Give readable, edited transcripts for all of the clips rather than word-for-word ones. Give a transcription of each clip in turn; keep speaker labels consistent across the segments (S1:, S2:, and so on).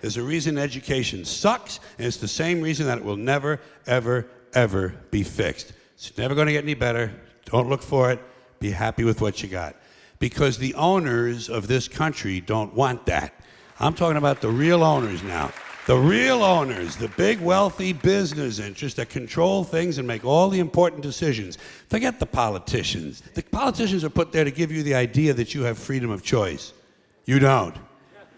S1: There's a reason education sucks, and it's the same reason that it will never, ever, ever be fixed. It's never going to get any better. Don't look for it. Be happy with what you got. Because the owners of this country don't want that. I'm talking about the real owners now. The real owners, the big wealthy business interests that control things and make all the important decisions. Forget the politicians. The politicians are put there to give you the idea that you have freedom of choice. You don't.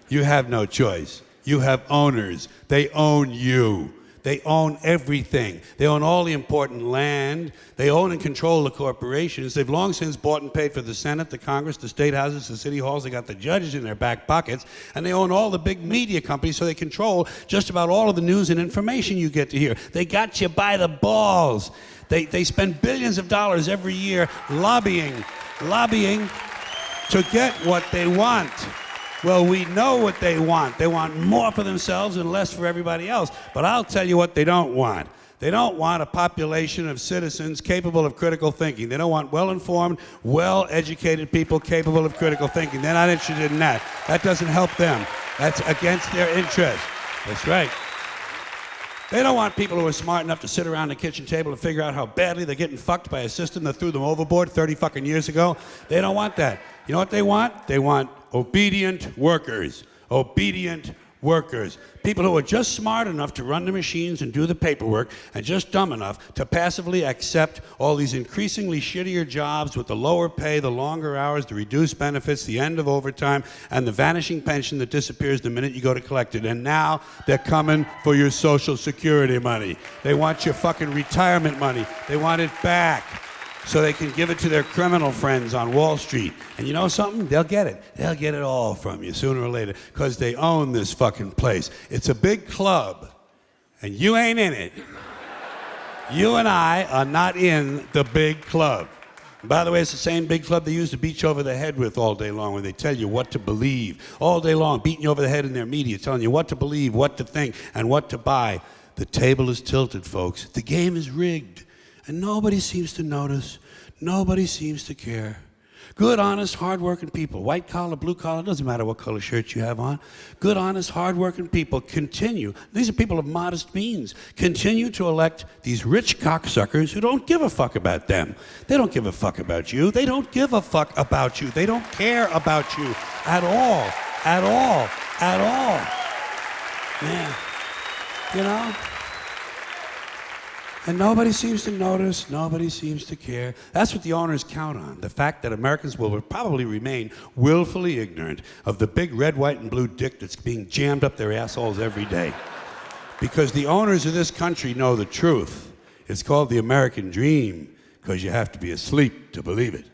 S1: You have no choice. You have owners. They own you. They own everything. They own all the important land. They own and control the corporations. They've long since bought and paid for the Senate, the Congress, the state houses, the city halls. They got the judges in their back pockets. And they own all the big media companies, so they control just about all of the news and information you get to hear. They got you by the balls. They spend billions of dollars every year lobbying to get what they want. Well, we know what they want. They want more for themselves and less for everybody else. But I'll tell you what they don't want. They don't want a population of citizens capable of critical thinking. They don't want well-informed, well-educated people capable of critical thinking. They're not interested in that. That doesn't help them. That's against their interest. That's right. They don't want people who are smart enough to sit around the kitchen table and figure out how badly they're getting fucked by a system that threw them overboard 30 fucking years ago. They don't want that. You know what they want? They want obedient workers. Obedient workers. People who are just smart enough to run the machines and do the paperwork and just dumb enough to passively accept all these increasingly shittier jobs with the lower pay, the longer hours, the reduced benefits, the end of overtime, and the vanishing pension that disappears the minute you go to collect it. And now they're coming for your Social Security money. They want your fucking retirement money. They want it back, so they can give it to their criminal friends on Wall Street. And you know something? They'll get it. They'll get it all from you sooner or later, because they own this fucking place. It's a big club, and you ain't in it. You and I are not in the big club. And by the way, it's the same big club they used to beat you over the head with all day long, when they tell you what to believe. All day long, beating you over the head in their media, telling you what to believe, what to think, and what to buy. The table is tilted, folks. The game is rigged. And nobody seems to notice. Nobody seems to care. Good, honest, hard-working people, white collar, blue collar, doesn't matter what color shirt you have on. Good, honest, hard-working people continue. These are people of modest means. Continue to elect these rich cocksuckers who don't give a fuck about them. They don't give a fuck about you. They don't give a fuck about you. They don't care about you at all. At all. At all. Yeah. You know? And nobody seems to notice, nobody seems to care. That's what the owners count on, the fact that Americans will probably remain willfully ignorant of the big red, white, and blue dick that's being jammed up their assholes every day. Because the owners of this country know the truth. It's called the American dream, because you have to be asleep to believe it.